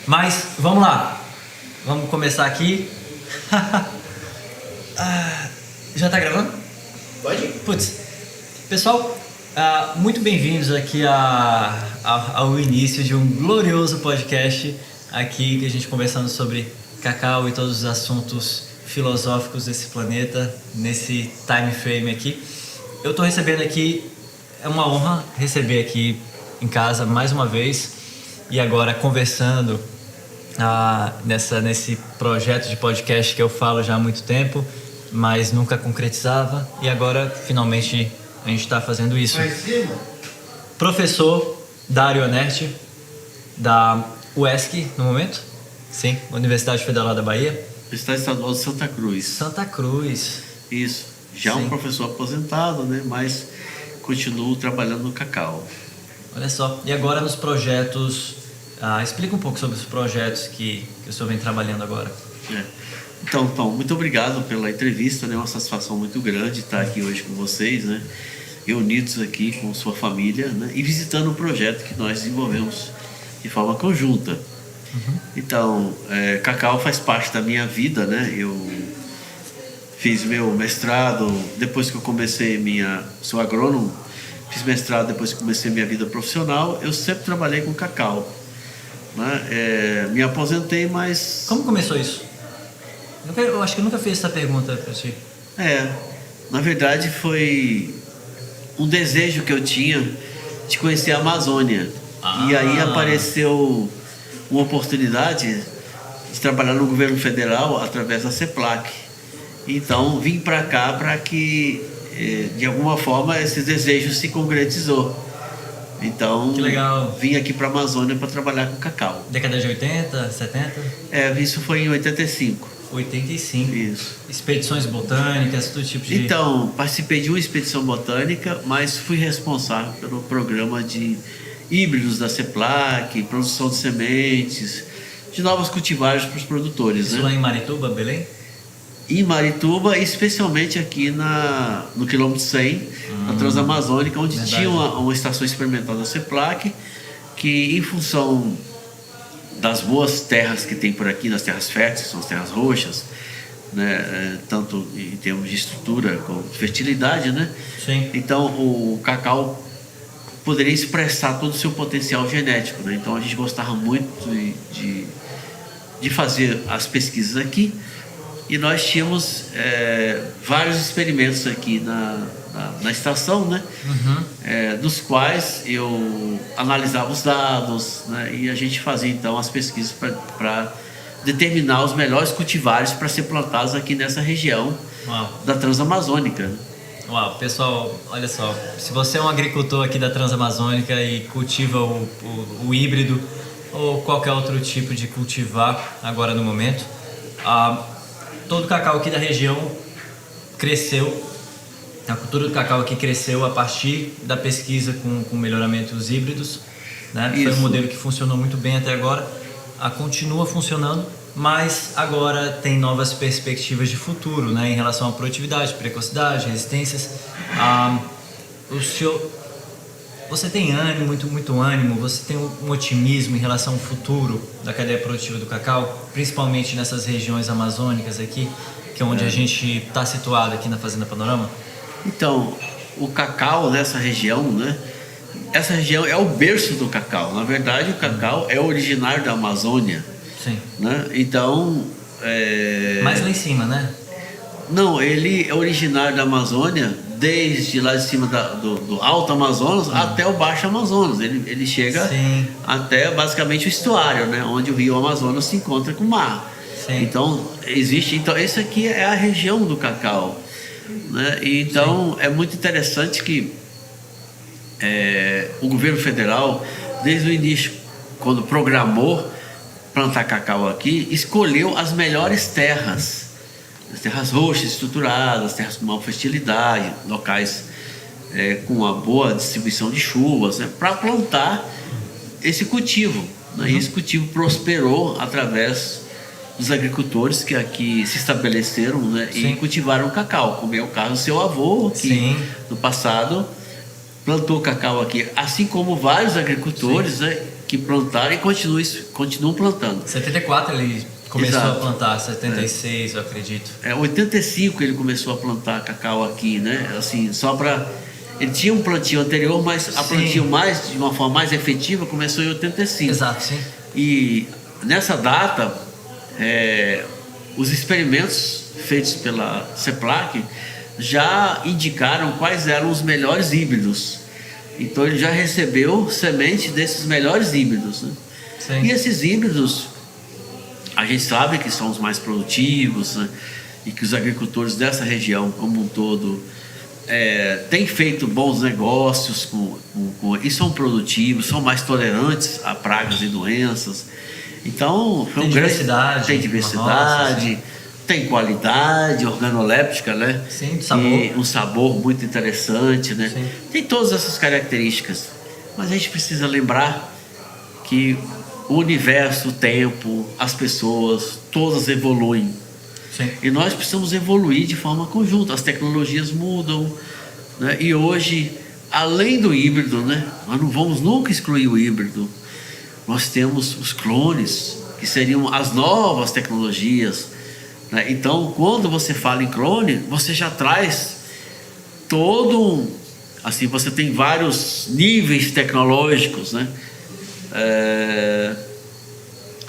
Mas vamos lá, vamos começar aqui. Já tá gravando? Pode? Putz, pessoal, muito bem-vindos aqui ao início de um glorioso podcast aqui que a gente conversando sobre cacau e todos os assuntos filosóficos desse planeta, nesse time frame aqui. Eu tô recebendo aqui, é uma honra receber aqui em casa mais uma vez e agora conversando nesse projeto de podcast que eu falo já há muito tempo, mas nunca concretizava, e agora finalmente a gente está fazendo isso. Professor Dário Onerti, da UESC no momento, sim, Universidade Federal da Bahia. Estado Estadual de Santa Cruz. Santa Cruz. Isso, já Sim. Um professor aposentado, né? Mas continuo trabalhando no cacau. Olha só, e agora nos projetos, explica um pouco sobre os projetos que o senhor vem trabalhando agora. Então, muito obrigado pela entrevista, né? É uma satisfação muito grande estar aqui hoje com vocês, né? Reunidos aqui com sua família, né? E visitando um projeto que nós desenvolvemos de forma conjunta. Então, cacau faz parte da minha vida, né? Eu fiz meu mestrado depois que eu comecei sou agrônomo, fiz mestrado depois que comecei minha vida profissional. Eu sempre trabalhei com cacau, né? Me aposentei, mas... Como começou isso? Eu acho que eu nunca fiz essa pergunta para ti. Na verdade foi um desejo que eu tinha de conhecer a Amazônia. E aí apareceu uma oportunidade de trabalhar no governo federal através da CEPLAC. Então vim para cá para que de alguma forma esse desejo se concretizou. Então Que legal. Vim aqui para a Amazônia para trabalhar com cacau. Década de 80, 70? Isso foi em 85. 85. Isso. Expedições botânicas, todo tipo de... Então, participei de uma expedição botânica, mas fui responsável pelo programa de híbridos da CEPLAC, produção de sementes, de novos cultivares para os produtores. Isso né? lá em Marituba, Belém? Em Marituba, especialmente aqui no quilômetro 100, na Transamazônica, onde verdade. tinha uma estação experimental da CEPLAC, que em função das boas terras que tem por aqui, nas terras férteis, são as terras roxas, né? Tanto em termos de estrutura como de fertilidade, né? Sim. Então o cacau poderia expressar todo o seu potencial genético, né? Então a gente gostava muito de fazer as pesquisas aqui, e nós tínhamos vários experimentos aqui na estação, né? Dos quais eu analisava os dados, né? E a gente fazia então as pesquisas para determinar os melhores cultivares para ser plantados aqui nessa região da Transamazônica. Uau, pessoal, olha só, se você é um agricultor aqui da Transamazônica e cultiva o híbrido ou qualquer outro tipo de cultivar agora no momento, todo o cacau aqui da região cresceu, a cultura do cacau aqui cresceu a partir da pesquisa com melhoramentos híbridos, né? Foi um modelo que funcionou muito bem até agora, continua funcionando, mas agora tem novas perspectivas de futuro, né? Em relação à produtividade, precocidade, resistências. Você tem ânimo, muito ânimo, você tem um otimismo em relação ao futuro da cadeia produtiva do cacau, principalmente nessas regiões amazônicas aqui, que é onde a gente está situado aqui na Fazenda Panorama? Então, o cacau nessa região, né? Essa região é o berço do cacau. Na verdade, o cacau é originário da Amazônia. Sim. Né? Então... Mais lá em cima, né? Não, ele é originário da Amazônia, desde lá de cima do Alto Amazonas até o Baixo Amazonas. Ele chega até basicamente o estuário, né? Onde o rio Amazonas se encontra com o mar. Sim. Então, esse aqui é a região do cacau. Né? Então, é muito interessante que o governo federal, desde o início, quando programou plantar cacau aqui, escolheu as melhores terras, as terras roxas, estruturadas, terras com maior fertilidade, locais com uma boa distribuição de chuvas, né, para plantar esse cultivo. Né? E esse cultivo prosperou através dos agricultores que aqui se estabeleceram, né, e cultivaram cacau, como é o caso do seu avô, que no passado plantou cacau aqui, assim como vários agricultores, né, que plantaram e continuam plantando. 74 ele começou Exato. a plantar, 76 eu acredito. 85 ele começou a plantar cacau aqui, né? Assim, só para... Ele tinha um plantio anterior, mas a Sim. plantio de uma forma mais efetiva começou em 85. Exato, sim. E nessa data, os experimentos feitos pela CEPLAC já indicaram quais eram os melhores híbridos. Então ele já recebeu semente desses melhores híbridos, né? Sim. E esses híbridos, a gente sabe que são os mais produtivos, né? E que os agricultores dessa região como um todo têm feito bons negócios e são produtivos, são mais tolerantes a pragas e doenças. Então, Tem diversidade. Tem diversidade, Nossa, tem qualidade organoléptica, né? Sim, sabor. E um sabor muito interessante, né? Sim. Tem todas essas características. Mas a gente precisa lembrar que o universo, o tempo, as pessoas, todas evoluem. Sim. E nós precisamos evoluir de forma conjunta. As tecnologias mudam, né? E hoje, além do híbrido, né? Nós não vamos nunca excluir o híbrido. Nós temos os clones, que seriam as novas tecnologias, né? Então, quando você fala em clone, você já traz assim, você tem vários níveis tecnológicos, né?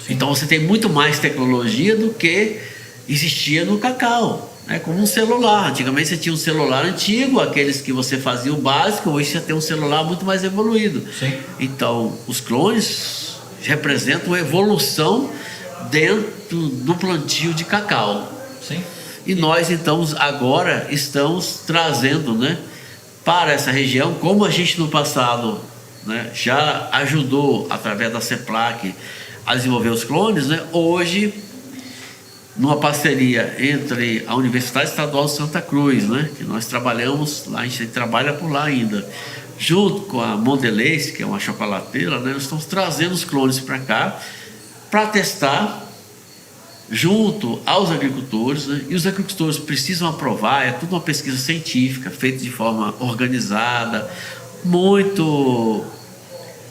Então você tem muito mais tecnologia do que existia no cacau, né? Como um celular. Antigamente você tinha um celular antigo, aqueles que você fazia o básico, hoje você tem um celular muito mais evoluído. Sim. Então os clones representam uma evolução dentro do plantio de cacau. Sim. E nós então agora estamos trazendo, né, para essa região, como a gente no passado, né, já ajudou através da CEPLAC a desenvolver os clones, né, hoje numa parceria entre a Universidade Estadual de Santa Cruz, né, que nós trabalhamos lá, a gente trabalha por lá ainda, junto com a Mondelez, que é uma chocolateira, né, nós estamos trazendo os clones para cá para testar junto aos agricultores, né? E os agricultores precisam aprovar, é tudo uma pesquisa científica, feita de forma organizada,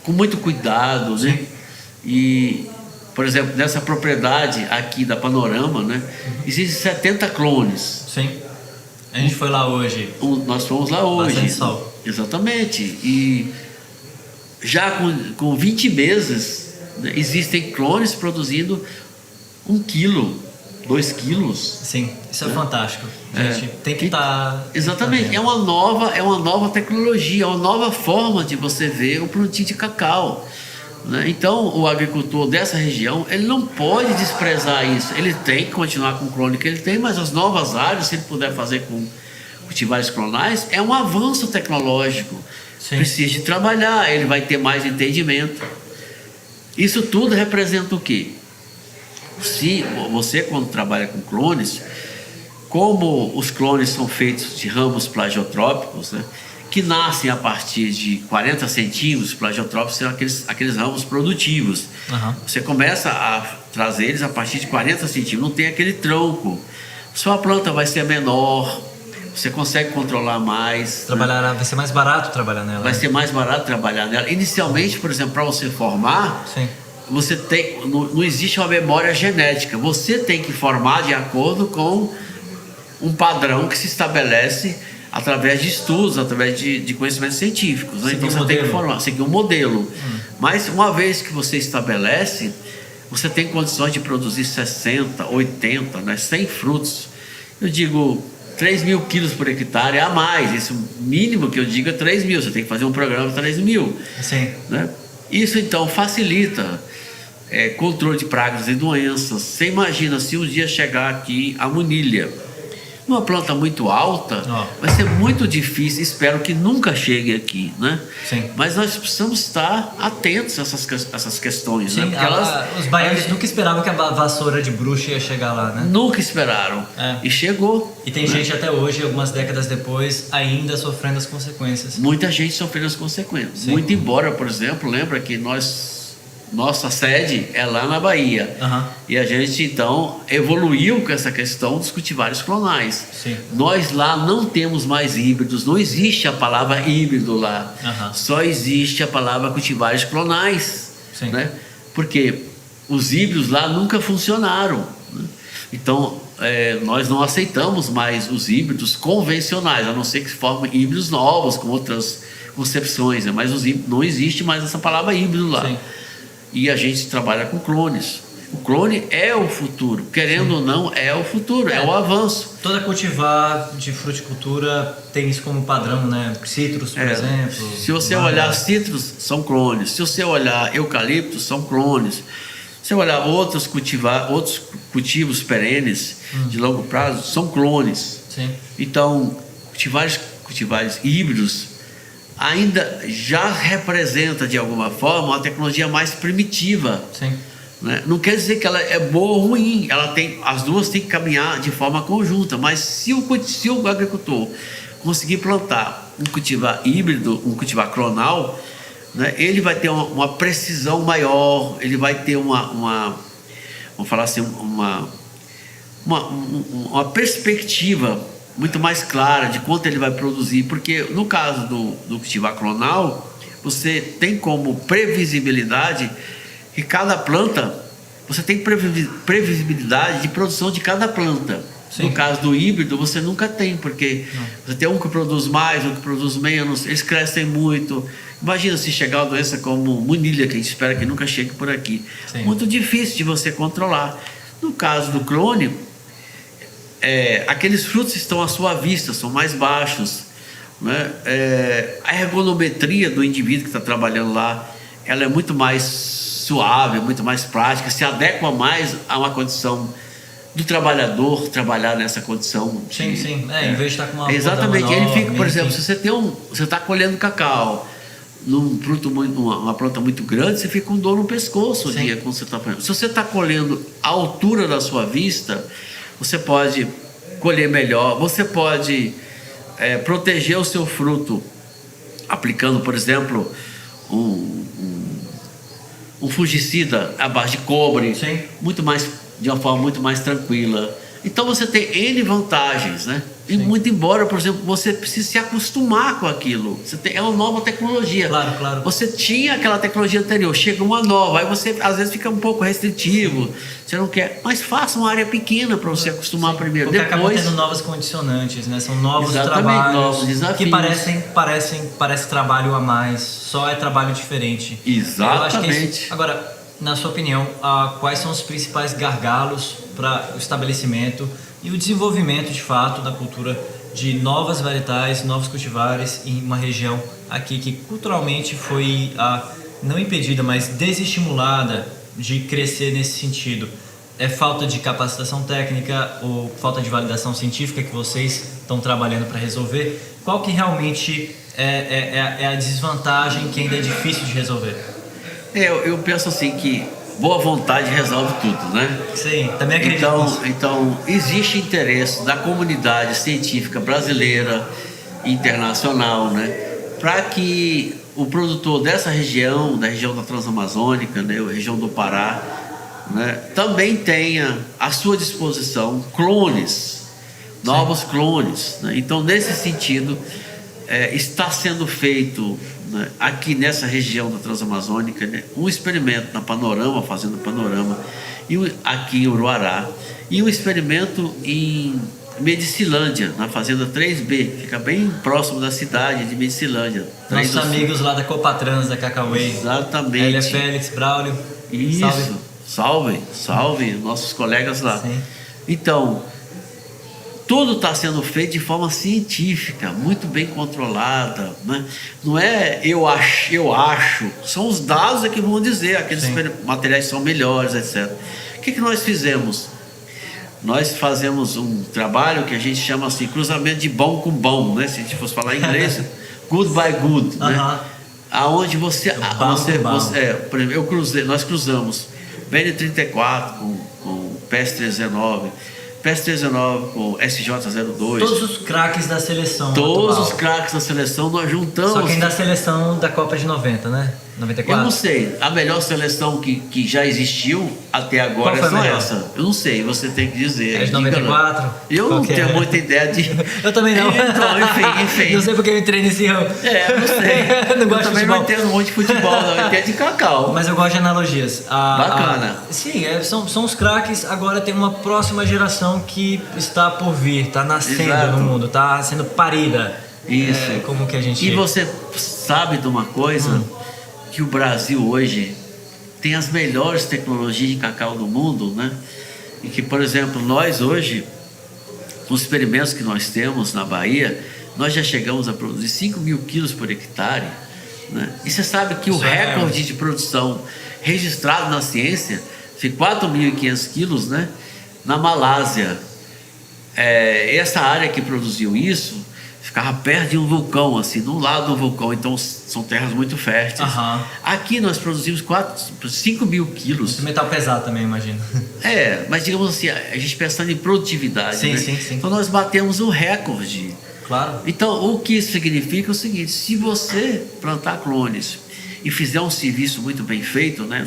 com muito cuidado, né? E, por exemplo, nessa propriedade aqui da Panorama, né? Existem 70 clones. Sim. A gente foi lá hoje. Nós fomos lá hoje. Bastante sol. Exatamente. E já com 20 meses, né, existem clones produzindo 1 quilo, 2 quilos. Sim, isso é fantástico. A gente tem que estar. Exatamente. É uma nova tecnologia, é uma nova forma de você ver o plantio de cacau, né? Então, o agricultor dessa região, ele não pode desprezar isso. Ele tem que continuar com o clone que ele tem, mas as novas áreas, se ele puder fazer com cultivares clonais, é um avanço tecnológico. Sim. Precisa de trabalhar, ele vai ter mais entendimento. Isso tudo representa o quê? Se você, quando trabalha com clones, como os clones são feitos de ramos plagiotrópicos, né, que nascem a partir de 40 centímetros, plagiotrópicos são aqueles ramos produtivos. Uhum. Você começa a trazer eles a partir de 40 centímetros, não tem aquele tronco. Sua planta vai ser menor, você consegue controlar mais. Vai ser mais barato trabalhar nela. Vai ser mais barato trabalhar nela. Inicialmente, por exemplo, para você formar, Sim. você não existe uma memória genética. Você tem que formar de acordo com um padrão que se estabelece através de estudos, através de conhecimentos científicos, né? Então você tem que formar, seguir um modelo. Mas uma vez que você estabelece, você tem condições de produzir 60, 80, né, 100 frutos. Eu digo 3.000 quilos por hectare a mais. Isso mínimo que eu digo é 3.000. Você tem que fazer um programa de 3.000. Sim. Né? Isso então facilita controle de pragas e doenças. Você imagina se um dia chegar aqui a munilha, uma planta muito alta, vai ser muito difícil. Espero que nunca chegue aqui, né? Sim. Mas nós precisamos estar atentos a essas questões. Sim, né? Porque os baianos nunca esperavam que a vassoura de bruxa ia chegar lá, né? Nunca esperaram. E chegou. E tem gente até hoje, algumas décadas depois, ainda sofrendo as consequências. Muita gente sofrendo as consequências. Sim. Muito embora, por exemplo, lembra que nossa sede é lá na Bahia. Uhum. E a gente então evoluiu com essa questão dos cultivares clonais. Sim. Nós lá não temos mais híbridos, não existe a palavra híbrido lá. Uhum. Só existe a palavra cultivares clonais. Sim. né? Porque os híbridos lá nunca funcionaram, né? Então, nós não aceitamos mais os híbridos convencionais, a não ser que se formem híbridos novos, com outras concepções, né? Mas não existe mais essa palavra híbrido lá. Sim. E a gente trabalha com clones. O clone é o futuro, querendo ou não, é o futuro, é o avanço. Toda cultivar de fruticultura tem isso como padrão, né? Citros, por exemplo. Se você olhar citros, são clones. Se você olhar eucaliptos, são clones. Se você olhar outros cultivos perenes de longo prazo, são clones. Sim. Então, cultivares híbridos ainda já representa de alguma forma uma tecnologia mais primitiva. Sim. Né? Não quer dizer que ela é boa ou ruim, as duas têm que caminhar de forma conjunta, mas se o agricultor conseguir plantar um cultivar híbrido, um cultivar clonal, né, ele vai ter uma precisão maior, ele vai ter vamos falar assim, uma perspectiva muito mais clara de quanto ele vai produzir, porque no caso do cultivar clonal, você tem como previsibilidade que cada planta, você tem previsibilidade de produção de cada planta. Sim. No caso do híbrido, você nunca tem, porque você tem um que produz mais, um que produz menos, eles crescem muito. Imagina se chegar uma doença como munilha, que a gente espera que nunca chegue por aqui. Sim. Muito difícil de você controlar. No caso do clone, aqueles frutos estão à sua vista, são mais baixos, né? A ergonometria do indivíduo que está trabalhando lá, ela é muito mais suave, muito mais prática, se adequa mais a uma condição do trabalhador trabalhar nessa condição. Sim. Em vez de estar com uma exatamente. Ele fica, por exemplo, se você está colhendo cacau uma planta muito grande, você fica com dor no pescoço o dia quando você está colhendo. Se você está colhendo à altura da sua vista, você pode colher melhor, você pode proteger o seu fruto aplicando, por exemplo, um fungicida à base de cobre, de uma forma muito mais tranquila. Então você tem N vantagens, né? E muito embora, por exemplo, você precise se acostumar com aquilo. É uma nova tecnologia. Claro. Você tinha aquela tecnologia anterior, chega uma nova, aí você às vezes fica um pouco restritivo, você não quer, mas faça uma área pequena para você acostumar primeiro. Porque depois acabam tendo novas condicionantes, né? São novos trabalhos, novos desafios. Que parece trabalho a mais, só é trabalho diferente. Exatamente. Agora, na sua opinião, quais são os principais gargalos para o estabelecimento e o desenvolvimento, de fato, da cultura de novas varietais, novos cultivares em uma região aqui que culturalmente foi não impedida, mas desestimulada de crescer nesse sentido? É falta de capacitação técnica ou falta de validação científica que vocês estão trabalhando para resolver? Qual que realmente é a desvantagem que ainda é difícil de resolver? Eu penso assim que boa vontade resolve tudo, né? Sim, também acredito nisso. Então, existe interesse da comunidade científica brasileira e internacional, né? Para que o produtor dessa região, da região da Transamazônica, né? A região do Pará, né? Também tenha à sua disposição clones, novos clones, né? Então, nesse sentido, está sendo feito, né, aqui nessa região da Transamazônica, né, um experimento na Fazenda Panorama, aqui em Uruará, e um experimento em Medicilândia, na Fazenda 3B, fica bem próximo da cidade de Medicilândia. Nossos amigos lá da Copatrans, da Cacauê. Exatamente. Elia Félix, Braulio. Isso, salve nossos colegas lá. Sim. Então, tudo está sendo feito de forma científica, muito bem controlada, né? Não é eu acho, são os dados que vão dizer, aqueles materiais são melhores, etc. O que nós fizemos? Nós fazemos um trabalho que a gente chama assim, cruzamento de bom com bom, né? Se a gente fosse falar em inglês, good by good, né? Aonde por exemplo, nós cruzamos BN34 com PS319, PS319 com SJ02. Todos os craques da seleção. Todos os craques da seleção nós juntamos. Só quem da seleção da Copa de 90, né? 94? Eu não sei. A melhor seleção que já existiu até agora Qual foi a é só melhor? essa. Eu não sei, você tem que dizer. É de Diga lá. 94? Eu Qual não que tenho é? muita ideia de. Eu também não. Então, enfim. Não sei porque eu entrei nesse ramo. Eu não sei. Não gosto Eu de também não futebol. entendo muito de futebol, não. Eu entendo de cacau. Mas eu gosto de analogias. Bacana. Sim, são os craques. Agora tem uma próxima geração que está por vir, está nascendo Exato. no mundo, está sendo parida. Isso. Como que a gente... E você sabe de uma coisa? Que o Brasil hoje tem as melhores tecnologias de cacau do mundo, né? E que, por exemplo, nós hoje, com os experimentos que nós temos na Bahia, nós já chegamos a produzir 5 mil quilos por hectare, né? E você sabe que o Isso é recorde de produção registrado na ciência foi 4.500 quilos, né? Na Malásia. Essa área que produziu isso ficava perto de um vulcão, assim, do lado do vulcão, então são terras muito férteis. Aqui nós produzimos 5 mil quilos. Muito metal pesado também, imagino. Mas digamos assim, a gente pensando em produtividade, Sim, né? sim. Então nós batemos o recorde. Claro. Então o que isso significa é o seguinte: se você plantar clones e fizer um serviço muito bem feito, né?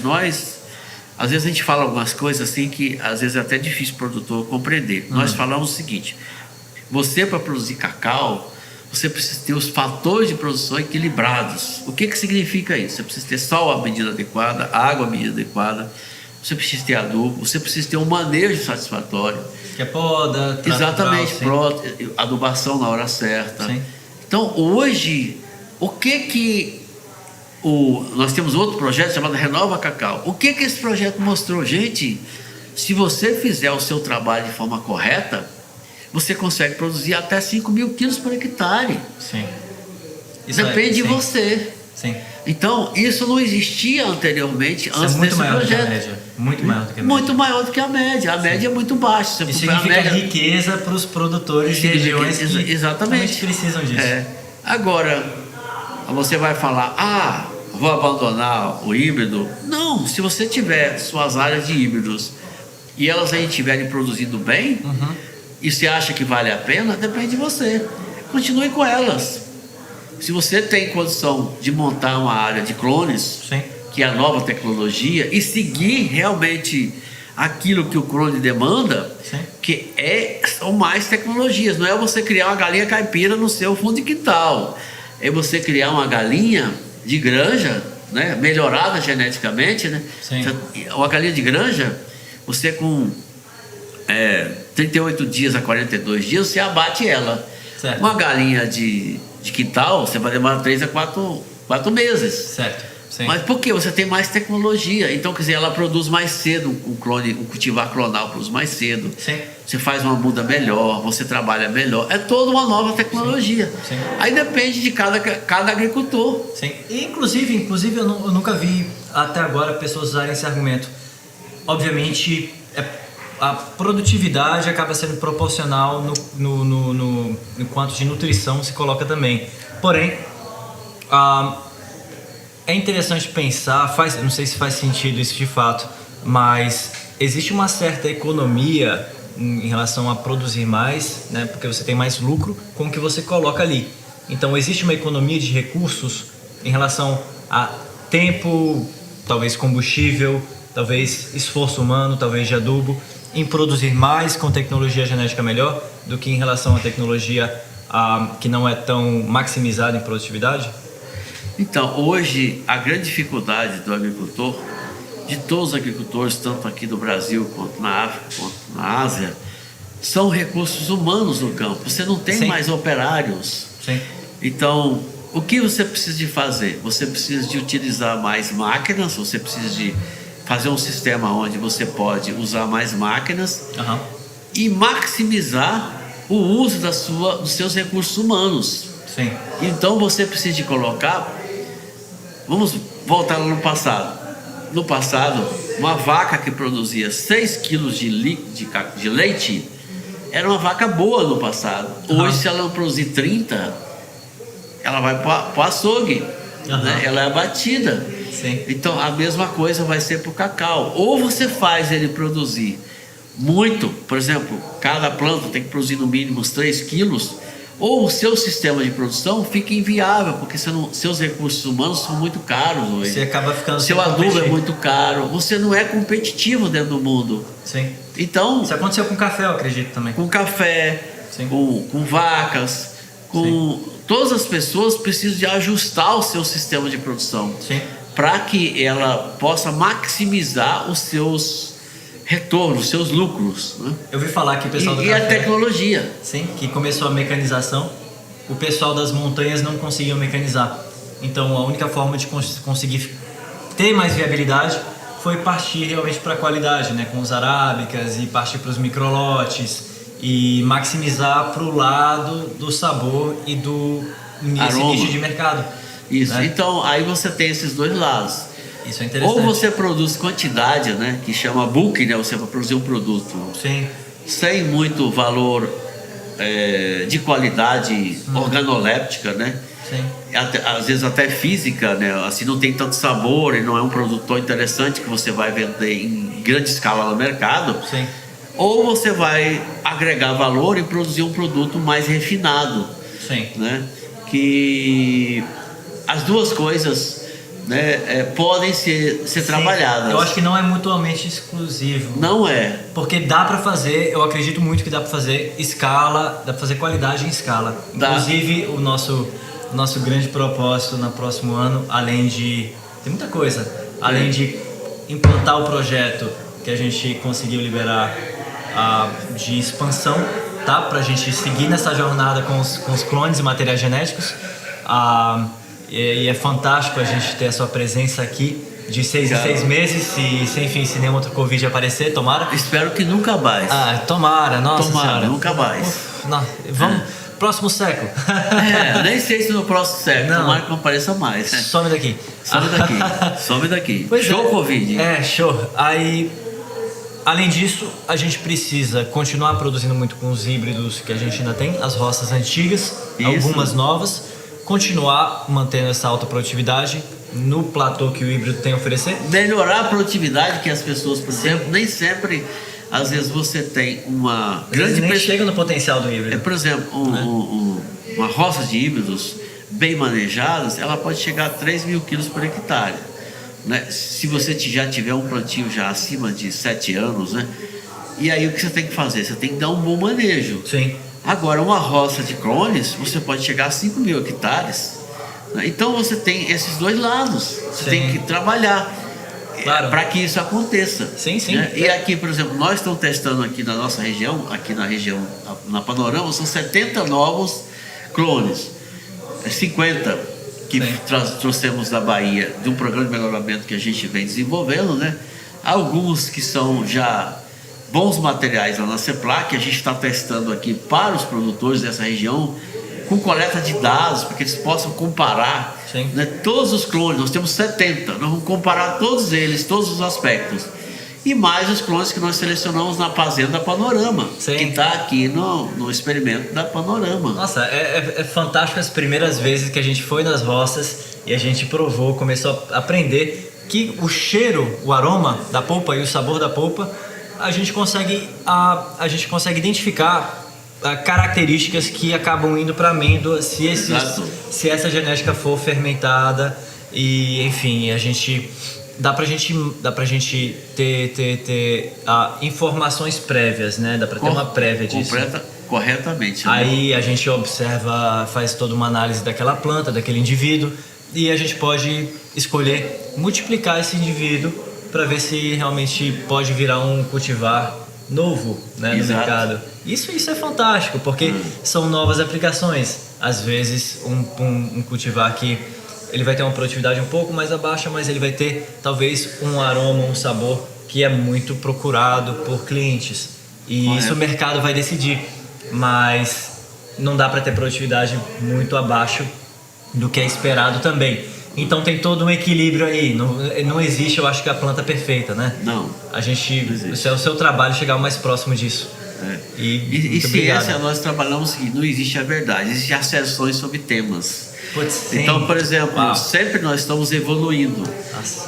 Às vezes a gente fala algumas coisas assim que às vezes é até difícil o produtor compreender. Nós falamos o seguinte: você, para produzir cacau, você precisa ter os fatores de produção equilibrados. O que significa isso? Você precisa ter sol à medida adequada, água à medida adequada, você precisa ter adubo, você precisa ter um manejo satisfatório. Que é poda, Exatamente, natural, adubação na hora certa. Sim. Então, hoje, nós temos outro projeto chamado Renova Cacau. O que esse projeto mostrou? Gente, se você fizer o seu trabalho de forma correta, você consegue produzir até 5 mil quilos por hectare. Sim. Depende de você. Sim. Então, isso não existia anteriormente, Isso antes é muito desse maior projeto. Do que a média. Muito maior do que a média. Muito maior do que a média. A média é muito baixa. Isso significa riqueza para os produtores de regiões que exatamente precisam disso. Agora, você vai falar, vou abandonar o híbrido? Não, se você tiver suas áreas de híbridos e elas aí estiverem produzindo bem, e você acha que vale a pena, depende de você. Continue com elas. Se você tem condição de montar uma área de clones, Sim. que é a nova tecnologia, e seguir realmente aquilo que o clone demanda, Sim. que são mais tecnologias. Não é você criar uma galinha caipira no seu fundo de quintal. É você criar uma galinha de granja, né, melhorada geneticamente, né? Sim. Uma galinha de granja, você com 38 dias a 42 dias, você abate ela. Certo. Uma galinha de quintal, você vai demorar 3 a 4 meses. Certo. Sim. Mas por quê? Você tem mais tecnologia. Então, quer dizer, ela produz mais cedo, um cultivar clonal produz mais cedo. Sim. Você faz uma muda melhor, você trabalha melhor. É toda uma nova tecnologia. Sim. Aí depende de cada agricultor. Sim. E, inclusive eu nunca vi até agora pessoas usarem esse argumento. Obviamente, a produtividade acaba sendo proporcional no quanto de nutrição se coloca também. Porém, é interessante pensar, não sei se faz sentido isso de fato, mas existe uma certa economia em relação a produzir mais, né? Porque você tem mais lucro com o que você coloca ali. Então existe uma economia de recursos em relação a tempo, talvez combustível, talvez esforço humano, talvez de adubo, em produzir mais com tecnologia genética melhor do que em relação à tecnologia que não é tão maximizada em produtividade? Então, hoje, a grande dificuldade do agricultor, de todos os agricultores, tanto aqui do Brasil quanto na África, quanto na Ásia, são recursos humanos no campo. Você não tem Sim. mais operários. Sim. Então, o que você precisa de fazer? Você precisa de utilizar mais máquinas, você precisa de fazer um sistema onde você pode usar mais máquinas e maximizar o uso dos seus recursos humanos. Sim. Então, você precisa de colocar... Vamos voltar lá no passado. No passado, uma vaca que produzia 6 quilos de leite era uma vaca boa no passado. Hoje, se ela não produzir 30, ela vai para o açougue, né? Ela é abatida. Sim. Então, a mesma coisa vai ser para o cacau. Ou você faz ele produzir muito, por exemplo, cada planta tem que produzir no mínimo uns 3 quilos, ou o seu sistema de produção fica inviável, porque seus recursos humanos são muito caros hoje. Você acaba ficando seu adubo é muito caro, você não é competitivo dentro do mundo. Sim. Então, isso aconteceu com café, eu acredito também. Com café, com vacas, todas as pessoas precisam de ajustar o seu sistema de produção para que ela possa maximizar os seus retornos, os seus lucros, né? Eu ouvi falar que o pessoal do café, a tecnologia. Sim, que começou a mecanização, o pessoal das montanhas não conseguiu mecanizar. Então a única forma de conseguir ter mais viabilidade foi partir realmente para a qualidade, né? Com os arábicas e partir para os microlotes e maximizar para o lado do sabor e do nicho de mercado. Isso, né? Então aí você tem esses dois lados. Isso é interessante. Ou você produz quantidade, né? Que chama bulk, né? Você vai produzir um produto sem muito valor de qualidade organoléptica, né? Às vezes até física, né? Assim, não tem tanto sabor e não é um produto tão interessante que você vai vender em grande escala no mercado. Ou você vai agregar valor e produzir um produto mais refinado, né? Que as duas coisas, né, podem ser trabalhadas. Eu acho que não é mutuamente exclusivo. Não é. Porque dá para fazer, eu acredito muito que dá para fazer escala, dá para fazer qualidade em escala. Inclusive o nosso grande propósito no próximo ano, além de tem muita coisa, além de implantar o projeto que a gente conseguiu liberar de expansão, tá? Pra gente seguir nessa jornada com os clones e materiais genéticos. E é fantástico a gente ter a sua presença aqui de 6 em 6 meses e se nenhum outro Covid aparecer, tomara. Espero que nunca mais. Tomara, nossa senhora. Nunca mais. Vamos, próximo século. Nem sei se no próximo século, tomara que não apareça mais. Some daqui. Some daqui. Pois show Covid. Show. Aí, além disso, a gente precisa continuar produzindo muito com os híbridos que a gente ainda tem, as roças antigas, algumas novas. Continuar mantendo essa alta produtividade no platô que o híbrido tem a oferecer. Melhorar a produtividade, que as pessoas, por exemplo, nem sempre, às vezes você tem uma grande... nem chega no potencial do híbrido. Por exemplo, uma roça de híbridos bem manejadas, ela pode chegar a 3 mil quilos por hectare, né? Se você já tiver um plantio já acima de 7 anos, né? E aí o que você tem que fazer? Você tem que dar um bom manejo. Agora, uma roça de clones, você pode chegar a 5 mil hectares. Né? Então, você tem esses dois lados. Você tem que trabalhar para que isso aconteça. Né? E aqui, por exemplo, nós estamos testando aqui na nossa região, na Panorama, são 70 novos clones. 50 que trouxemos da Bahia, de um programa de melhoramento que a gente vem desenvolvendo, né? Alguns que são já bons materiais lá na CEPLAC, que a gente está testando aqui para os produtores dessa região, com coleta de dados, para que eles possam comparar, né, todos os clones. Nós temos 70, nós vamos comparar todos eles, todos os aspectos. E mais os clones que nós selecionamos na Fazenda Panorama, que está aqui no experimento da Panorama. Nossa, é fantástico as primeiras vezes que a gente foi nas roças e a gente provou, começou a aprender que o cheiro, o aroma da polpa e o sabor da polpa, a gente consegue identificar características que acabam indo para amêndoa se essa genética for fermentada e enfim dá pra gente ter informações prévias, né? Dá pra ter uma prévia disso. Corretamente. Aí a gente observa, faz toda uma análise daquela planta, daquele indivíduo e a gente pode escolher multiplicar esse indivíduo para ver se realmente pode virar um cultivar novo, né, no mercado. Isso é fantástico, porque são novas aplicações. Às vezes um cultivar que ele vai ter uma produtividade um pouco mais abaixo, mas ele vai ter talvez um aroma, um sabor que é muito procurado por clientes. E isso o mercado vai decidir, mas não dá para ter produtividade muito abaixo do que é esperado também. Então tem todo um equilíbrio aí. Não existe, eu acho, que a planta perfeita, né? Não. Isso é o seu trabalho chegar o mais próximo disso. E ciência, nós trabalhamos que não existe a verdade, existem asserções sobre temas. Então, por exemplo, sempre nós estamos evoluindo.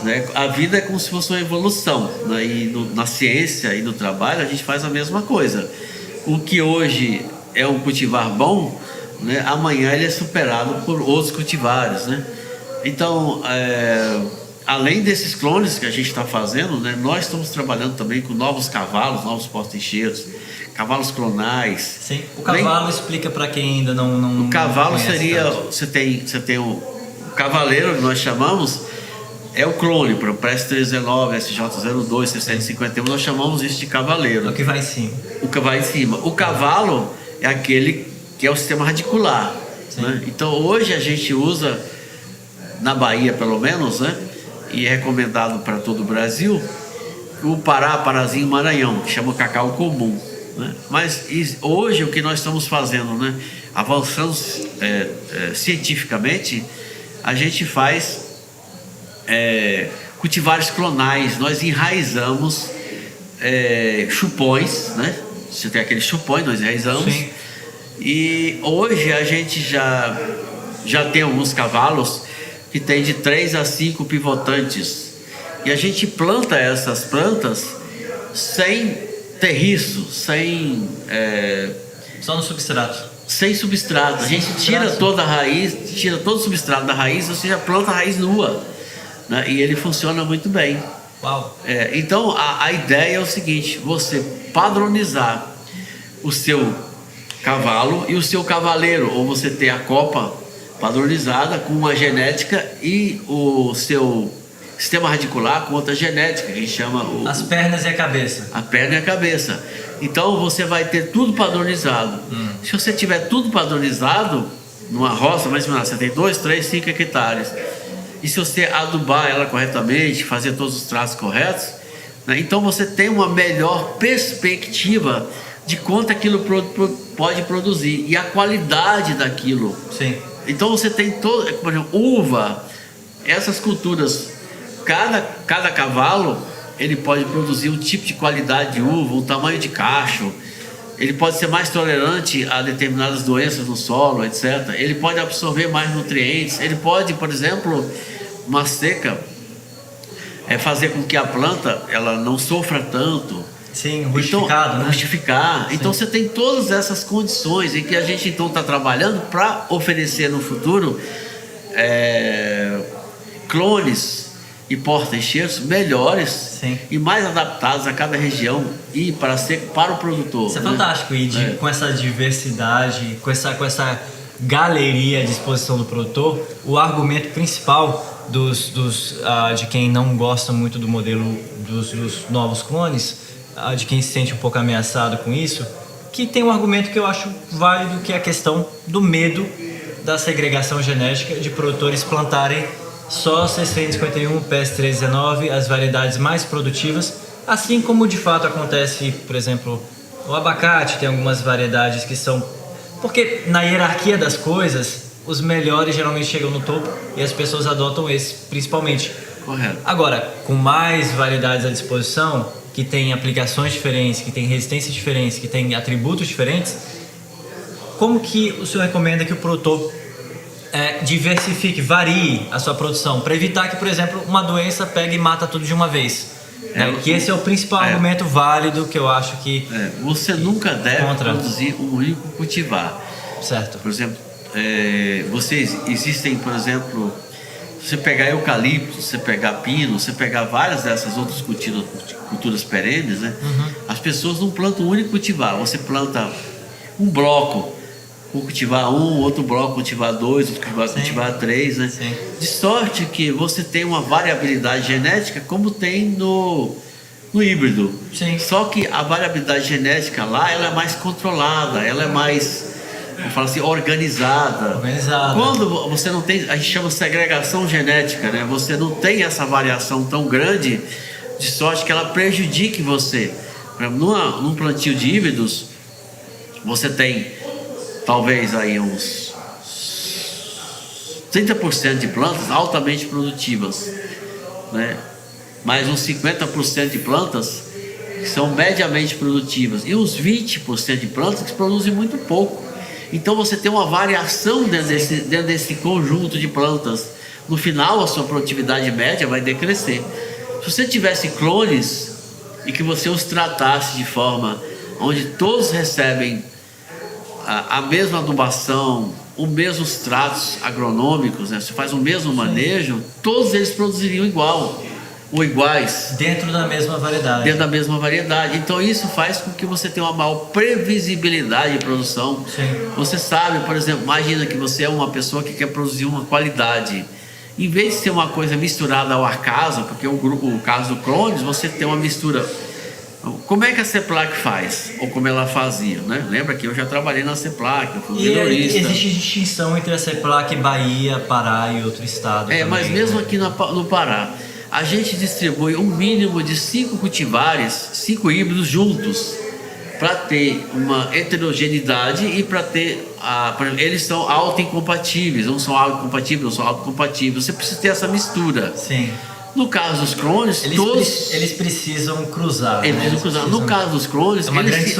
Né? A vida é como se fosse uma evolução. Né? E na ciência e no trabalho a gente faz a mesma coisa. O que hoje é um cultivar bom, né, amanhã ele é superado por outros cultivares, né? Então, além desses clones que a gente está fazendo, né, nós estamos trabalhando também com novos cavalos, novos porta-enxertos, cavalos clonais. Sim. O cavalo explica para quem ainda não. O cavalo não seria, tanto. você tem o cavaleiro, que nós chamamos, é o clone para o PRES-319, SJ02, 651, nós chamamos isso de cavaleiro. É o que vai em cima. O que vai em cima. O cavalo é aquele que é o sistema radicular, né? Então hoje a gente usa, na Bahia pelo menos, né, e é recomendado para todo o Brasil, o Pará, Parazinho, Maranhão, que chama cacau comum, né? Mas hoje o que nós estamos fazendo, né, avançando cientificamente, a gente faz cultivares clonais. Nós enraizamos chupões, né? Você tem aqueles chupões, nós enraizamos. Sim. E hoje a gente já tem alguns cavalos que tem de 3 a 5 pivotantes. E a gente planta essas plantas sem terriço, Só no substrato. sem substrato. A gente tira toda a raiz, tira todo o substrato da raiz, você já planta a raiz nua, né? E ele funciona muito bem. Uau. Então a ideia é o seguinte: você padronizar o seu cavalo e o seu cavaleiro, ou você ter a copa padronizada com uma genética e o seu sistema radicular com outra genética, que a gente chama as pernas e a cabeça. a perna e a cabeça. Então você vai ter tudo padronizado. Se você tiver tudo padronizado numa roça, mas você tem 2, 3, 5 hectares, e se você adubar ela corretamente, fazer todos os traços corretos, né, então você tem uma melhor perspectiva de quanto aquilo pode produzir e a qualidade daquilo. Sim. Então você tem todo, por exemplo, uva, essas culturas, cada cavalo ele pode produzir um tipo de qualidade de uva, um tamanho de cacho, ele pode ser mais tolerante a determinadas doenças no solo, etc. Ele pode absorver mais nutrientes, ele pode, por exemplo, uma seca, fazer com que a planta ela não sofra tanto. Sim, rustificado, então, né? Rustificar. Então você tem todas essas condições em que a gente então está trabalhando para oferecer no futuro clones e porta-enxertos melhores. Sim. E mais adaptados a cada região e para o produtor. Isso é né? fantástico. E com essa diversidade, com essa galeria à disposição do produtor, o argumento principal de quem não gosta muito do modelo dos novos clones, de quem se sente um pouco ameaçado com isso, que tem um argumento que eu acho válido, que é a questão do medo da segregação genética, de produtores plantarem só 651, PS319, as variedades mais produtivas, assim como de fato acontece, por exemplo, o abacate tem algumas variedades que são... Porque na hierarquia das coisas, os melhores geralmente chegam no topo e as pessoas adotam esse, principalmente. Correto. Agora, com mais variedades à disposição, que tem aplicações diferentes, que tem resistências diferentes, que tem atributos diferentes, como que o senhor recomenda que o produtor diversifique, varie a sua produção, para evitar que, por exemplo, uma doença pegue e mata tudo de uma vez? Que esse é o principal argumento válido que eu acho que... Você nunca deve produzir um único cultivar. Certo. Por exemplo, existem, por exemplo, se você pegar eucalipto, se você pegar pino, se você pegar várias dessas outras culturas perenes, né? As pessoas não plantam um único cultivar. Você planta um bloco, cultivar um, outro bloco cultivar 2, outro cultivar 3, né? Sim. De sorte que você tem uma variabilidade genética como tem no híbrido. Sim. Só que a variabilidade genética lá ela é mais controlada, ela é mais, vamos falar assim, organizada. Quando você não tem, a gente chama segregação genética, né? Você não tem essa variação tão grande, de sorte que ela prejudique você. Num plantio de híbridos, você tem talvez aí uns 30% de plantas altamente produtivas, né? Mais uns 50% de plantas que são mediamente produtivas e uns 20% de plantas que produzem muito pouco. Então você tem uma variação dentro desse conjunto de plantas. No final a sua produtividade média vai decrescer. Se você tivesse clones e que você os tratasse de forma onde todos recebem a mesma adubação, os mesmos tratos agronômicos, né? Se faz o mesmo manejo, todos eles produziriam igual ou iguais. Dentro da mesma variedade. Dentro da mesma variedade. Então isso faz com que você tenha uma maior previsibilidade de produção. Sim. Você sabe, por exemplo, imagina que você é uma pessoa que quer produzir uma qualidade. Em vez de ser uma coisa misturada ao acaso, porque o caso do Crohn, você tem uma mistura. Como é que a CEPLAC faz? Ou como ela fazia, né? Lembra que eu já trabalhei na CEPLAC, eu fui melhorista. Existe distinção entre a CEPLAC, Bahia, Pará e outro estado também, mas mesmo né? aqui no Pará, a gente distribui um mínimo de 5 cultivares, 5 híbridos juntos, para ter uma heterogeneidade e para ter... por exemplo, eles são autoincompatíveis, uns são autoincompatíveis, outros são autocompatíveis. Você precisa ter essa mistura. Sim. No caso dos Crohns, eles precisam cruzar. Eles precisam cruzar. No caso dos Crohns, eles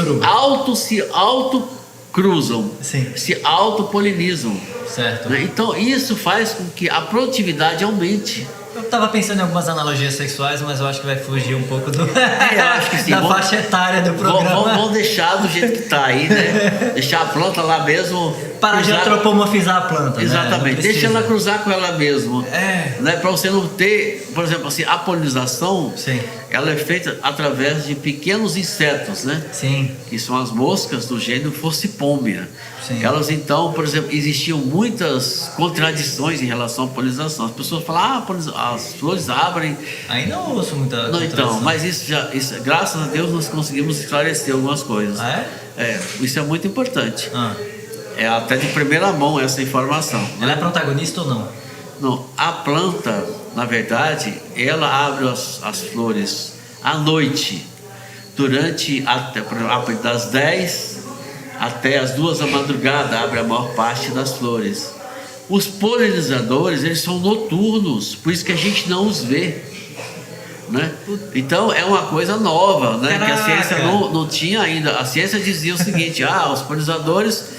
se auto-cruzam, se auto-polinizam. Certo. Né? Então, isso faz com que a produtividade aumente. Eu estava pensando em algumas analogias sexuais, mas eu acho que vai fugir um pouco do eu acho que sim. da faixa etária do programa. Vamos deixar do jeito que está aí, né? Deixar a planta lá mesmo. Para de antropomorfizar a planta. Exatamente. Né? Deixa ela cruzar com ela mesmo. Né? Para você não ter, por exemplo, assim, a polinização, sim, ela é feita através de pequenos insetos, né? Sim. Que são as moscas do gênero Forcipomia. Sim. Elas então, por exemplo, existiam muitas contradições em relação à polinização. As pessoas falam, as flores abrem. Ainda não ouço muita não, então, mas isso, graças a Deus, nós conseguimos esclarecer algumas coisas. Isso é muito importante. É até de primeira mão essa informação. Ela é protagonista ou não? Não, a planta, na verdade, ela abre as flores à noite, durante das 10 até as 2 da madrugada, abre a maior parte das flores. Os polinizadores, eles são noturnos, por isso que a gente não os vê, né? Então é uma coisa nova, né? Que a ciência não tinha ainda. A ciência dizia o seguinte: os polinizadores,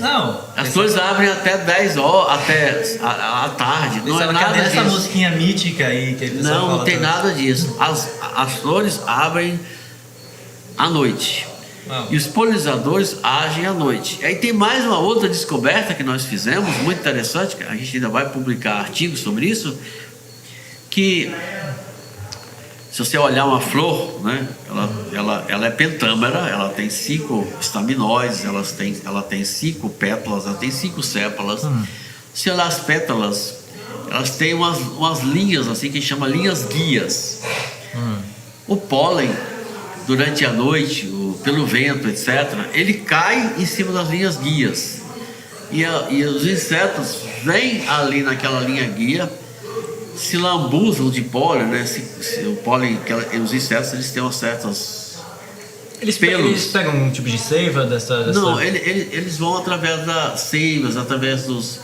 as flores abrem até 10 horas, até a tarde. Não é nada disso. Essa musiquinha mítica aí que eles não tem nada disso. As flores abrem à noite. E os polinizadores agem à noite. Aí tem mais uma outra descoberta que nós fizemos, muito interessante, que a gente ainda vai publicar artigos sobre isso, que se você olhar uma flor, né, ela é pentâmera, ela tem 5 estaminóides, ela tem 5 pétalas, ela tem 5 sépalas. Se olhar as pétalas, elas têm umas linhas assim que chama linhas guias. O pólen, durante a noite, pelo vento, etc., ele cai em cima das linhas guias. E os insetos vêm ali naquela linha guia, se lambuzam de pólen, né? O pólen, os insetos, eles têm umas certas... Eles pegam um tipo de seiva dessa... Não, eles vão através das seivas, através dos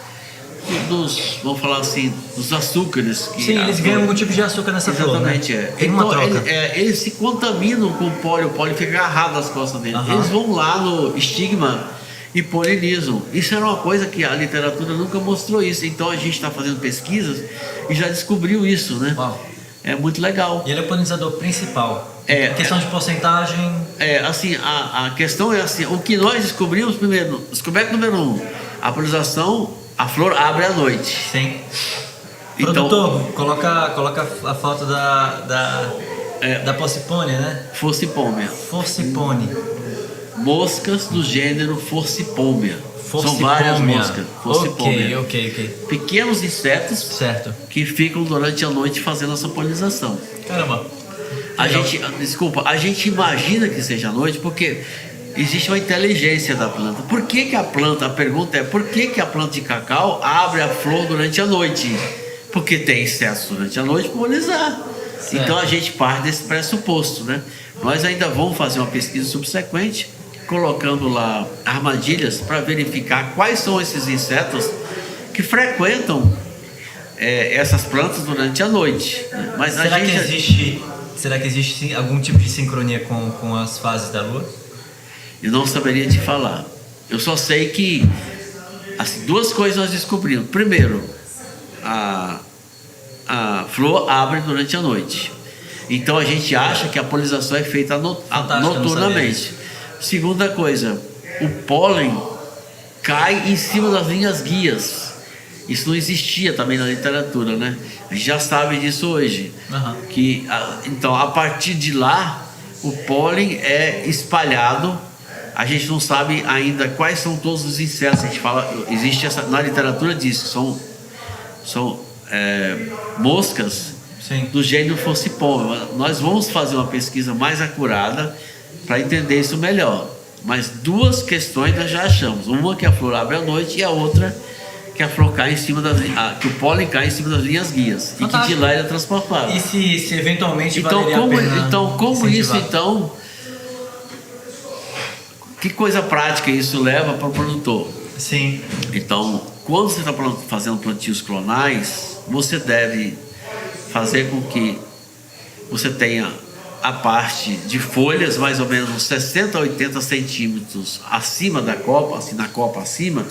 vamos falar assim, dos açúcares. Sim, eles ganham algum tipo de açúcar nessa flor, né? Exatamente, Tem uma troca. Eles se contaminam com o pólen fica agarrado nas costas deles. Eles vão lá no estigma e polinizam. Isso era uma coisa que a literatura nunca mostrou isso. Então a gente está fazendo pesquisas e já descobriu isso, né? É muito legal. E ele é o polinizador principal. A questão de porcentagem... assim, a questão é assim, o que nós descobrimos primeiro, descoberta número 1, a polinização, a flor abre à noite. Sim. Então, produtor, coloca a foto da Forcipônia, né? Forcipômia. Moscas do gênero Forcipômia. São várias moscas. Forcipômia. Ok. Pequenos insetos que ficam durante a noite fazendo essa polinização. Caramba. A gente imagina que seja à noite porque existe uma inteligência da planta. A pergunta é: por que a planta de cacau abre a flor durante a noite? Porque tem insetos durante a noite para polinizar. Então a gente parte desse pressuposto, né? Nós ainda vamos fazer uma pesquisa subsequente, colocando lá armadilhas para verificar quais são esses insetos que frequentam essas plantas durante a noite. Mas será que existe algum tipo de sincronia com as fases da lua? Eu não saberia te falar. Eu só sei que assim, 2 coisas nós descobrimos. Primeiro, a flor abre durante a noite. Então a gente acha que a polinização é feita noturnamente. Segunda coisa, o pólen cai em cima das linhas guias. Isso não existia também na literatura, né? A gente já sabe disso hoje. Então, a partir de lá, o pólen é espalhado. A gente não sabe ainda quais são todos os insetos. A gente fala, existe essa, na literatura diz que são moscas. Sim. Do gênero Falciparum. Nós vamos fazer uma pesquisa mais acurada para entender isso melhor. Mas duas questões nós já achamos. Uma que a flor abre à noite e a outra que a flor cai em cima que o pólen cai em cima das linhas guias. E que de lá ele é transportado. E se eventualmente valeria a pena como isso, que coisa prática isso leva para o produtor? Sim. Então, quando você está fazendo plantios clonais, você deve fazer com que você tenha a parte de folhas mais ou menos uns 60 a 80 centímetros acima da copa, assim na copa acima,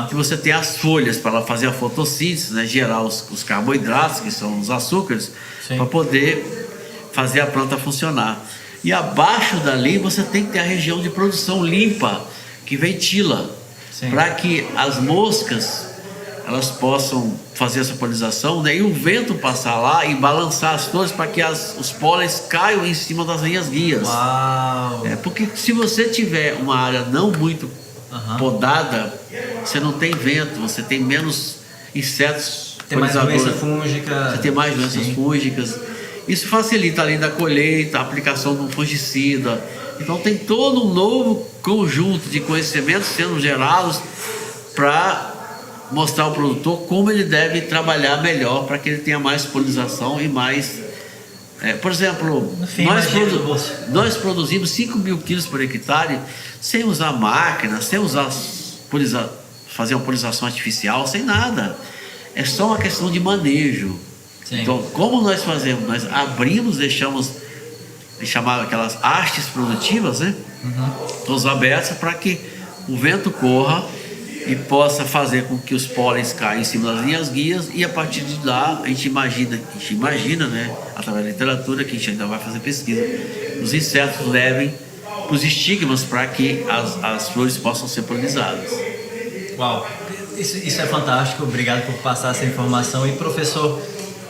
que você tem as folhas para ela fazer a fotossíntese, né, gerar os carboidratos, que são os açúcares, para poder fazer a planta funcionar. E abaixo dali você tem que ter a região de produção limpa, que ventila, para que as moscas elas possam fazer essa polinização, né? E o vento passar lá e balançar as flores para que os pólens caiam em cima das linhas guias. Uau. Porque se você tiver uma área não muito podada, você não tem vento, você tem menos insetos polinizadores. Mais doença fúngica. Você tem mais doenças fúngicas. Isso facilita além da colheita, a aplicação de um fungicida. Então tem todo um novo conjunto de conhecimentos sendo gerados para mostrar ao produtor como ele deve trabalhar melhor para que ele tenha mais polinização e mais... por exemplo, nós produzimos 5.000 quilos por hectare sem usar máquina, sem fazer uma polinização artificial, sem nada. É só uma questão de manejo. Então, como nós fazemos? Nós abrimos, deixamos aquelas hastes produtivas, né? Todas abertas para que o vento corra e possa fazer com que os pólens caiam em cima das linhas guias, e a partir de lá a gente imagina, né, através da literatura, que a gente ainda vai fazer pesquisa, os insetos levem para os estigmas para que as flores possam ser polinizadas. Uau, isso é fantástico, obrigado por passar essa informação. E professor,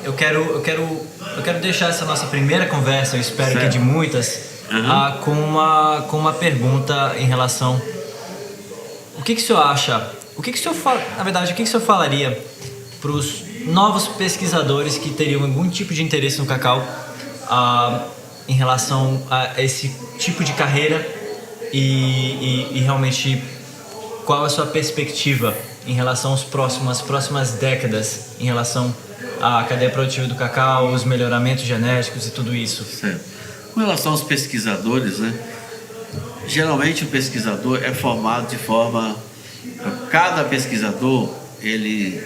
eu quero deixar essa nossa primeira conversa, eu espero que de muitas, com uma pergunta em relação... O que o senhor acha? Na verdade, o que o senhor falaria para os novos pesquisadores que teriam algum tipo de interesse no cacau em relação a esse tipo de carreira e realmente qual a sua perspectiva em relação às próximas décadas, em relação à cadeia produtiva do cacau, os melhoramentos genéticos e tudo isso? Certo. Com relação aos pesquisadores, né? Geralmente o pesquisador é formado de forma... Cada pesquisador, ele,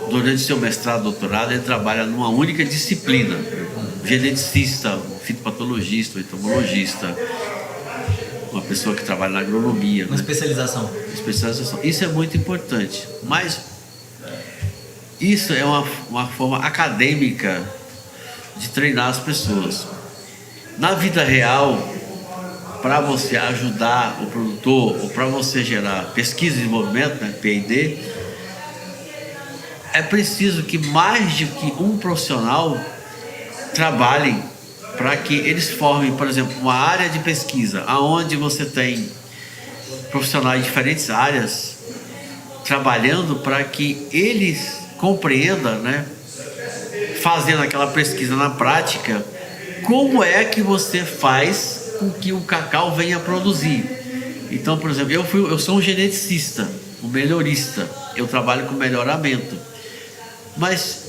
durante seu mestrado, doutorado, ele trabalha numa única disciplina. Um geneticista, um fitopatologista, um entomologista, uma pessoa que trabalha na agronomia. Uma especialização. Isso é muito importante. Mas isso é uma forma acadêmica de treinar as pessoas. Na vida real, para você ajudar o produtor ou para você gerar pesquisa e desenvolvimento, né, P&D, é preciso que mais de que um profissional trabalhem para que eles formem, por exemplo, uma área de pesquisa aonde você tem profissionais de diferentes áreas trabalhando para que eles compreendam, né, fazendo aquela pesquisa na prática, como é que você faz com que o cacau venha a produzir. Então, por exemplo, eu sou um geneticista, um melhorista, eu trabalho com melhoramento, mas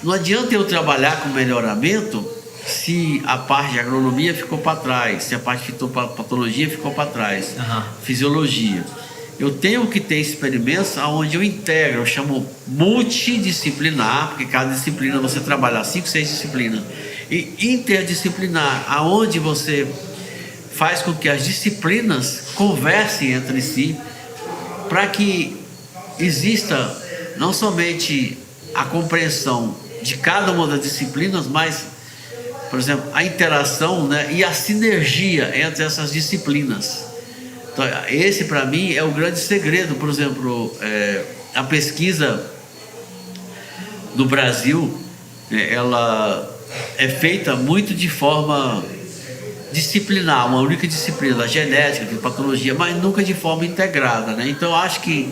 não adianta eu trabalhar com melhoramento se a parte de agronomia ficou para trás, se a parte de fitopatologia ficou para trás, fisiologia. Eu tenho que ter experimentos onde eu integro, eu chamo multidisciplinar, porque cada disciplina você trabalha 5, 6 disciplinas, e interdisciplinar, aonde você faz com que as disciplinas conversem entre si, para que exista não somente a compreensão de cada uma das disciplinas, mas, por exemplo, a interação, né, e a sinergia entre essas disciplinas, Então, esse para mim é o grande segredo. Por exemplo, a pesquisa no Brasil, ela é feita muito de forma disciplinar, uma única disciplina, a genética, de patologia, mas nunca de forma integrada, né? Então, eu acho que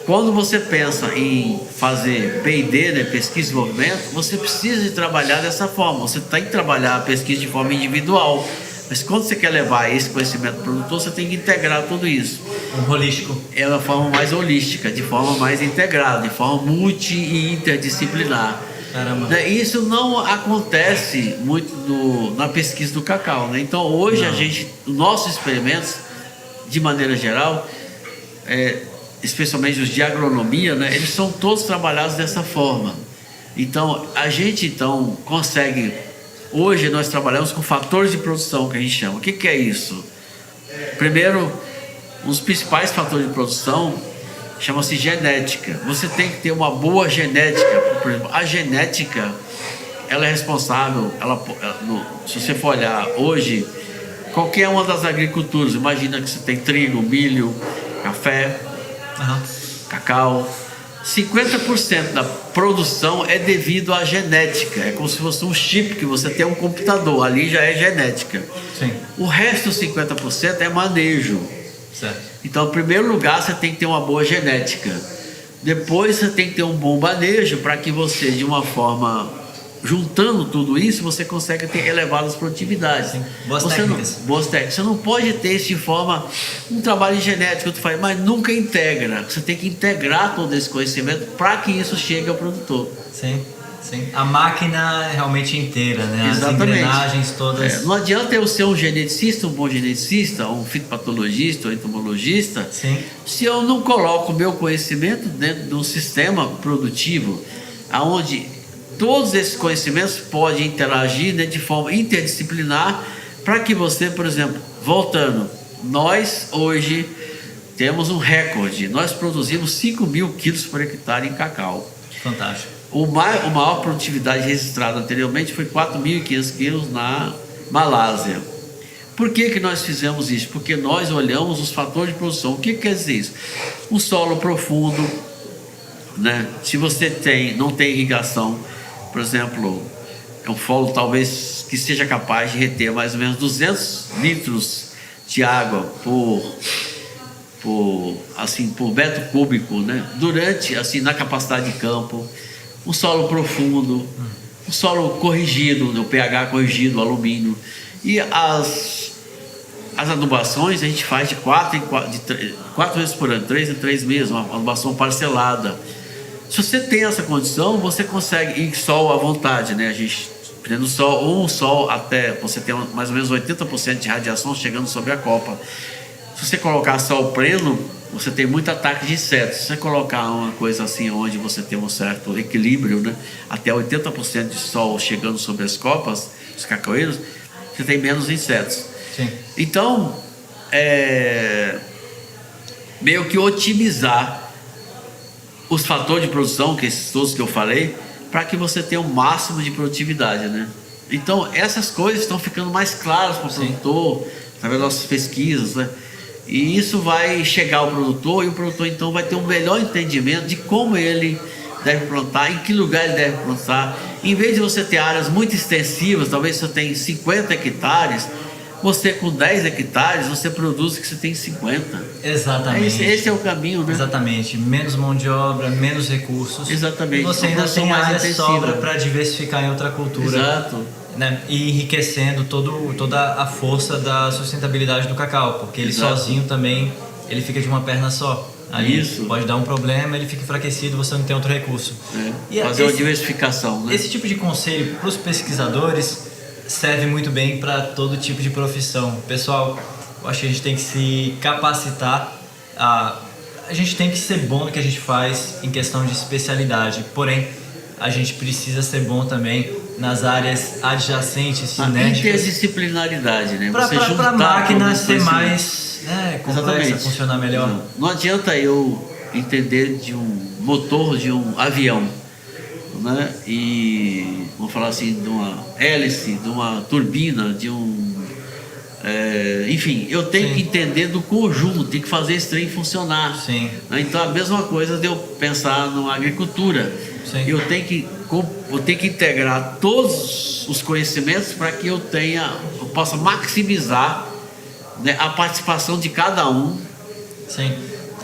quando você pensa em fazer P&D, né, pesquisa e desenvolvimento, você precisa de trabalhar dessa forma. Você tem que trabalhar a pesquisa de forma individual, mas quando você quer levar esse conhecimento para o produtor, você tem que integrar tudo isso. Um holístico. É uma forma mais holística, de forma mais integrada, de forma multi e interdisciplinar. Caramba. Isso não acontece muito na pesquisa do cacau, né? Então hoje os nossos experimentos, de maneira geral, especialmente os de agronomia, né, eles são todos trabalhados dessa forma. Então a gente consegue, hoje nós trabalhamos com fatores de produção, que a gente chama. O que é isso? Primeiro, um dos principais fatores de produção chama-se genética. Você tem que ter uma boa genética. Por exemplo, a genética, ela é responsável, se você for olhar hoje, qualquer uma das agriculturas, imagina que você tem trigo, milho, café, cacau, 50% da produção é devido à genética. É como se fosse um chip que você tem um computador, ali já é genética. Sim. O resto, 50%, é manejo. Certo. Então, em primeiro lugar, você tem que ter uma boa genética. Depois, você tem que ter um bom manejo para que você, de uma forma, juntando tudo isso, você consegue ter elevadas produtividades. Sim. Boas técnicas. Boas técnicas. Você não pode ter isso de forma, um trabalho genético, tu faz, mas nunca integra. Você tem que integrar todo esse conhecimento para que isso chegue ao produtor. Sim. Sim. A máquina realmente inteira, né? Exatamente. As engrenagens todas. Não adianta eu ser um geneticista, um bom geneticista, um fitopatologista, um entomologista, Sim. se eu não coloco o meu conhecimento dentro de um sistema produtivo, onde todos esses conhecimentos podem interagir, né, de forma interdisciplinar, para que você, por exemplo, voltando, nós hoje temos um recorde, nós produzimos 5.000 quilos por hectare em cacau. Fantástico. A maior produtividade registrada anteriormente foi 4.500 quilos na Malásia. Por que nós fizemos isso? Porque nós olhamos os fatores de produção. O que quer dizer isso? Um solo profundo, né? Se você não tem irrigação, por exemplo, é um solo talvez que seja capaz de reter mais ou menos 200 litros de água por metro cúbico, né? Na capacidade de campo. Um solo profundo, um solo corrigido, o pH corrigido, o alumínio. E as adubações a gente faz de 4 vezes por ano, 3 em 3 meses, uma adubação parcelada. Se você tem essa condição, você consegue ir sol à vontade, né? A gente prendendo sol até você ter mais ou menos 80% de radiação chegando sobre a copa. Se você colocar sol pleno, você tem muito ataque de insetos. Se você colocar uma coisa assim, onde você tem um certo equilíbrio, né? Até 80% de sol chegando sobre as copas, os cacaueiros, você tem menos insetos. Sim. Então, meio que otimizar os fatores de produção, que esses todos que eu falei, para que você tenha o máximo de produtividade, né? Então, essas coisas estão ficando mais claras para o produtor, através das nossas pesquisas, né? E isso vai chegar ao produtor, e o produtor então vai ter um melhor entendimento de como ele deve plantar, em que lugar ele deve plantar. Em vez de você ter áreas muito extensivas, talvez você tenha 50 hectares, você com 10 hectares, você produz o que você tem 50. Exatamente. Esse é o caminho, né? Exatamente. Menos mão de obra, menos recursos. Exatamente. E você ainda tem área sobra para diversificar em outra cultura. Exato. Né? E enriquecendo toda a força da sustentabilidade do cacau, porque ele sozinho também, ele fica de uma perna só. Aí isso. Pode dar um problema, ele fica enfraquecido, você não tem outro recurso. E fazer uma diversificação, né? Esse tipo de conselho para os pesquisadores serve muito bem para todo tipo de profissão. Pessoal, eu acho que a gente tem que se capacitar, a gente tem que ser bom no que a gente faz em questão de especialidade, porém a gente precisa ser bom também nas áreas adjacentes, sinérgicas. Interdisciplinaridade, né? Para a máquina ser mais complexa, funcionar melhor. Não adianta eu entender de um motor de um avião, né? E vamos falar assim, de uma hélice, de uma turbina, de um enfim, eu tenho Sim. que entender do conjunto, tem que fazer esse trem funcionar. Sim. Né? Então a mesma coisa de eu pensar na agricultura. Sim. Eu tenho que integrar todos os conhecimentos para que eu possa maximizar, né, a participação de cada um. Sim.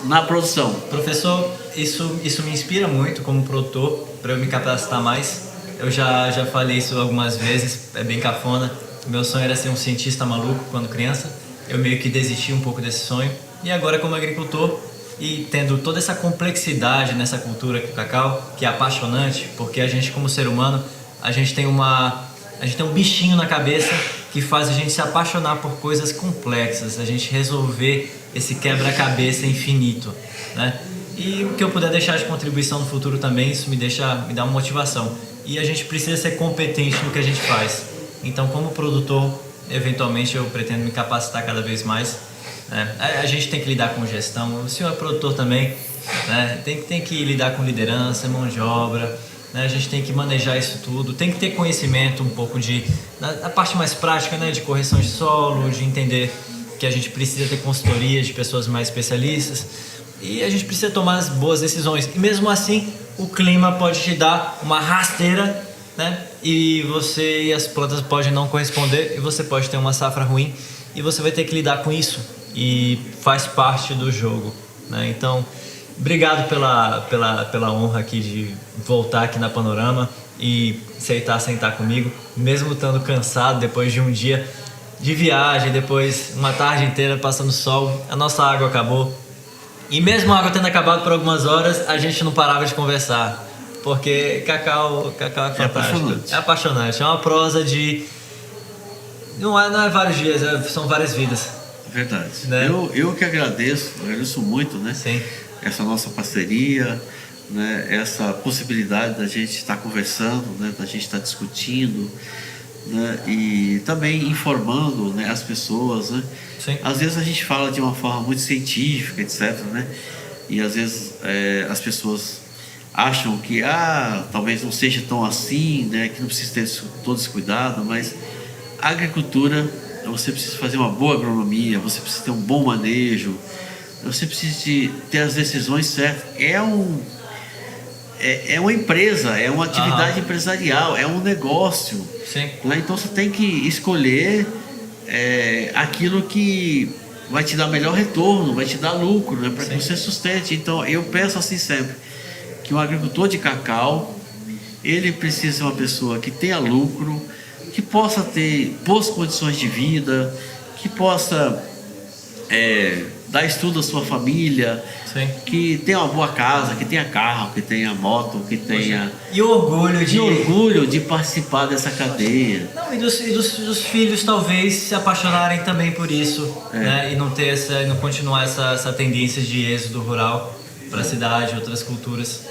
Na produção. Professor, isso me inspira muito como produtor, para eu me capacitar mais. Eu já falei isso algumas vezes, é bem cafona. Meu sonho era ser um cientista maluco quando criança. Eu meio que desisti um pouco desse sonho. E agora, como agricultor, e tendo toda essa complexidade nessa cultura que o cacau, que é apaixonante, porque a gente, como ser humano, a gente tem um bichinho na cabeça que faz a gente se apaixonar por coisas complexas, a gente resolver esse quebra-cabeça infinito, né? E o que eu puder deixar de contribuição no futuro também, isso me dá uma motivação. E a gente precisa ser competente no que a gente faz. Então, como produtor, eventualmente eu pretendo me capacitar cada vez mais, né? A gente tem que lidar com gestão, o senhor é produtor também, né? Tem que lidar com liderança, mão de obra, né? A gente tem que manejar isso tudo, tem que ter conhecimento um pouco na parte mais prática, né? De correção de solo, de entender que a gente precisa ter consultoria de pessoas mais especialistas e a gente precisa tomar as boas decisões. E mesmo assim, o clima pode te dar uma rasteira, né? E você e as plantas podem não corresponder e você pode ter uma safra ruim e você vai ter que lidar com isso e faz parte do jogo, né? Então, obrigado pela honra aqui de voltar aqui na Panorama e aceitar sentar comigo, mesmo estando cansado depois de um dia de viagem, depois uma tarde inteira passando sol, a nossa água acabou. E mesmo a água tendo acabado por algumas horas, a gente não parava de conversar, porque cacau é fantástico. É apaixonante, é uma prosa de... Não é vários dias, são várias vidas. Verdade. Né? Eu que agradeço muito, né? Sim. Essa nossa parceria, né? Essa possibilidade da gente estar conversando, né? Da gente estar discutindo, né? E também informando, né, as pessoas, né? Sim. Às vezes a gente fala de uma forma muito científica, etc, né? E às vezes as pessoas acham que talvez não seja tão assim, né? Que não precisa ter todo esse cuidado, mas a agricultura, você precisa fazer uma boa agronomia, você precisa ter um bom manejo, você precisa ter as decisões certas. É uma empresa, é uma atividade empresarial, é um negócio. Sim. Né? Então você tem que escolher aquilo que vai te dar melhor retorno, vai te dar lucro, né? Para que você sustente. Então eu penso assim sempre, que um agricultor de cacau, ele precisa ser uma pessoa que tenha lucro, que possa ter boas condições de vida, que possa dar estudo à sua família, Sim. que tenha uma boa casa, que tenha carro, que tenha moto, que tenha... E orgulho de participar dessa cadeia. Não, e dos filhos talvez se apaixonarem também por isso, né? E não continuar essa tendência de êxodo rural para a cidade, outras culturas,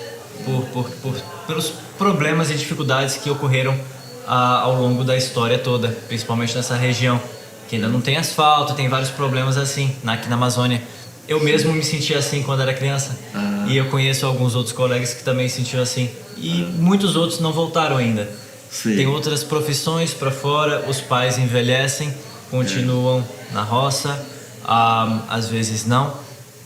pelos problemas e dificuldades que ocorreram ao longo da história toda, principalmente nessa região, que ainda não tem asfalto, tem vários problemas assim, aqui na Amazônia. Eu mesmo me sentia assim quando era criança, e eu conheço alguns outros colegas que também se sentiam assim, e muitos outros não voltaram ainda. Sim. Tem outras profissões para fora, os pais envelhecem, continuam na roça, às vezes não,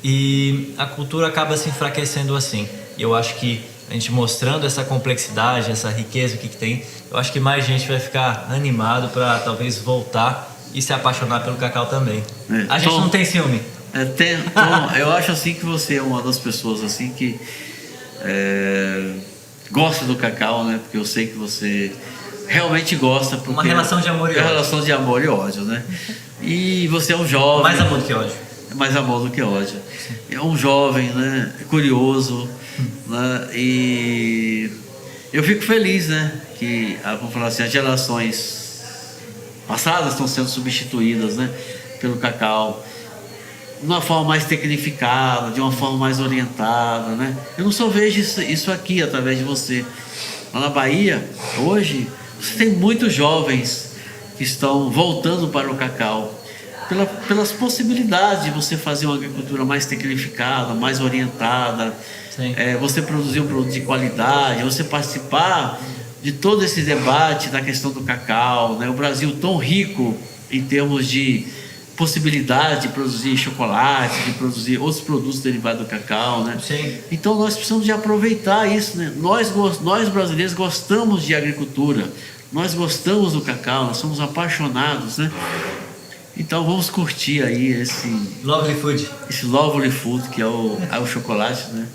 e a cultura acaba se enfraquecendo assim. E eu acho que a gente mostrando essa complexidade, essa riqueza, o que tem, eu acho que mais gente vai ficar animado para talvez voltar e se apaixonar pelo cacau também. A gente não tem ciúme. Eu acho assim que você é uma das pessoas assim que gosta do cacau, né? Porque eu sei que você realmente gosta. Uma relação de amor e ódio. É uma relação de amor e ódio, né? E você é um jovem. Mais amor do que ódio. Mais amor do que ódio. É um jovem, né? Curioso, né? E eu fico feliz, né? Que, vamos falar assim, as gerações passadas estão sendo substituídas, né? Pelo cacau, de uma forma mais tecnificada, de uma forma mais orientada, né? Eu não só vejo isso aqui através de você. Lá na Bahia, hoje, você tem muitos jovens que estão voltando para o cacau, pelas possibilidades de você fazer uma agricultura mais tecnificada, mais orientada, você produzir um produto de qualidade, você participar de todo esse debate da questão do cacau, né? O Brasil tão rico em termos de possibilidade de produzir chocolate, de produzir outros produtos derivados do cacau, né? Sim. Então nós precisamos de aproveitar isso, né? Nós brasileiros gostamos de agricultura, nós gostamos do cacau, nós somos apaixonados, né? Então vamos curtir aí esse lovely food que é o chocolate, né?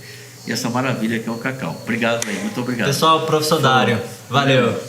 E essa maravilha que é o cacau. Obrigado aí, muito obrigado. Pessoal, professor Dário, valeu.